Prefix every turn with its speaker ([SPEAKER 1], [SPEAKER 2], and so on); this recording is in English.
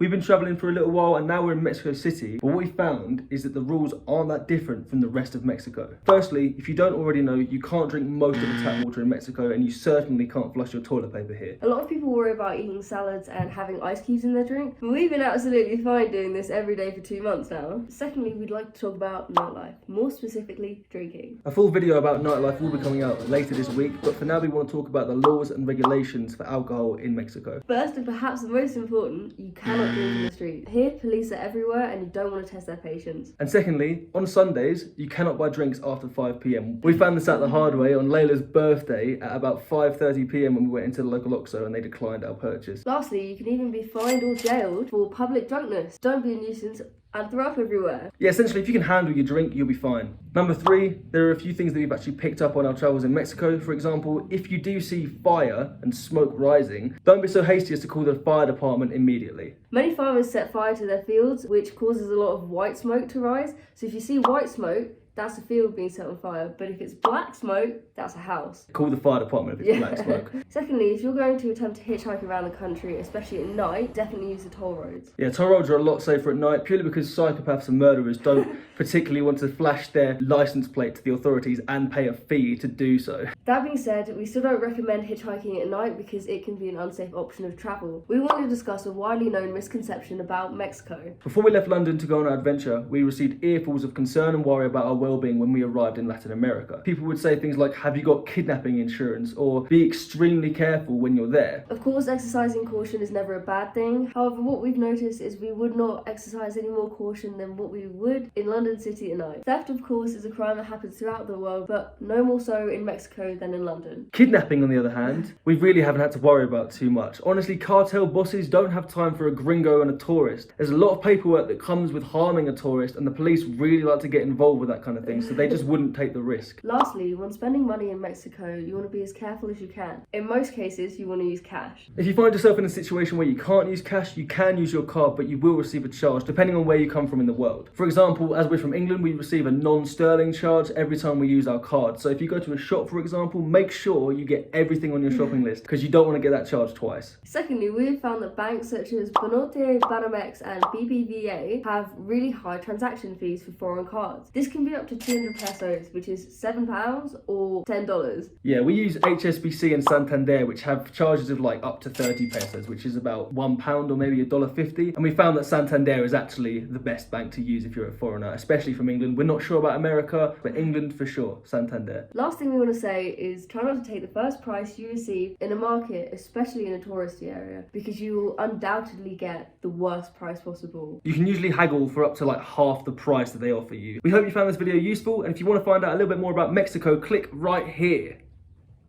[SPEAKER 1] We've been traveling for a little while and now we're in Mexico City, but what we found is that the rules aren't that different from the rest of Mexico. Firstly, if you don't already know, you can't drink most of the tap water in Mexico and you certainly can't flush your toilet paper here.
[SPEAKER 2] A lot of people worry about eating salads and having ice cubes in their drink, but we've been absolutely fine doing this every day for 2 months now. Secondly, we'd like to talk about nightlife, more specifically drinking.
[SPEAKER 1] A full video about nightlife will be coming out later this week, but for now we want to talk about the laws and regulations for alcohol in Mexico.
[SPEAKER 2] First, and perhaps the most important, you cannot drink in the street. Here, police are everywhere and you don't want to test their patience.
[SPEAKER 1] And secondly, on Sundays, you cannot buy drinks after 5 p.m. We found this out the hard way on Layla's birthday at about 5:30 p.m. when we went into the local OXXO and they declined our purchase.
[SPEAKER 2] Lastly, you can even be fined or jailed for public drunkenness. Don't be a nuisance and throw up everywhere.
[SPEAKER 1] Yeah, essentially, if you can handle your drink, you'll be fine. Number 3, there are a few things that we've actually picked up on our travels in Mexico. For example, if you do see fire and smoke rising, don't be so hasty as to call the fire department immediately.
[SPEAKER 2] Many farmers set fire to their fields, which causes a lot of white smoke to rise. So if you see white smoke, that's a field being set on fire, but if it's black smoke, that's a house.
[SPEAKER 1] Call the fire department if it's black smoke.
[SPEAKER 2] Secondly, if you're going to attempt to hitchhike around the country, especially at night, definitely use the toll roads.
[SPEAKER 1] Yeah, toll roads are a lot safer at night, purely because psychopaths and murderers don't particularly want to flash their license plate to the authorities and pay a fee to do so.
[SPEAKER 2] That being said, we still don't recommend hitchhiking at night because it can be an unsafe option of travel. We want to discuss a widely known misconception about Mexico.
[SPEAKER 1] Before we left London to go on our adventure, we received earfuls of concern and worry about our well-being when we arrived in Latin America. People would say things like, have you got kidnapping insurance? Or be extremely careful when you're there.
[SPEAKER 2] Of course, exercising caution is never a bad thing. However, what we've noticed is we would not exercise any more caution than what we would in London City at night. Theft, of course, is a crime that happens throughout the world, but no more so in Mexico than in London.
[SPEAKER 1] Kidnapping, on the other hand, we really haven't had to worry about too much. Honestly, cartel bosses don't have time for a gringo and a tourist. There's a lot of paperwork that comes with harming a tourist, and the police really like to get involved with that kind of thing, so they just wouldn't take the risk.
[SPEAKER 2] Lastly, when spending money in Mexico, you want to be as careful as you can. In most cases, you want to use cash.
[SPEAKER 1] If you find yourself in a situation where you can't use cash, you can use your card, but you will receive a charge depending on where you come from in the world. For example, as we're from England, we receive a non-sterling charge every time we use our card. So if you go to a shop, for example, make sure you get everything on your shopping list because you don't want to get that charge twice.
[SPEAKER 2] Secondly, we have found that banks such as Banorte, Banamex and BBVA have really high transaction fees for foreign cards. This can be up to 200 pesos, which is £7 or $10.
[SPEAKER 1] Yeah, we use HSBC and Santander, which have charges of like up to 30 pesos, which is about £1 or maybe $1.50. And we found that Santander is actually the best bank to use if you're a foreigner, especially from England. We're not sure about America, but England for sure, Santander.
[SPEAKER 2] Last thing we want to say is try not to take the first price you receive in a market, especially in a touristy area, because you will undoubtedly get the worst price possible.
[SPEAKER 1] You can usually haggle for up to like half the price that they offer you. We hope you found this video useful, and if you want to find out a little bit more about Mexico, click right here.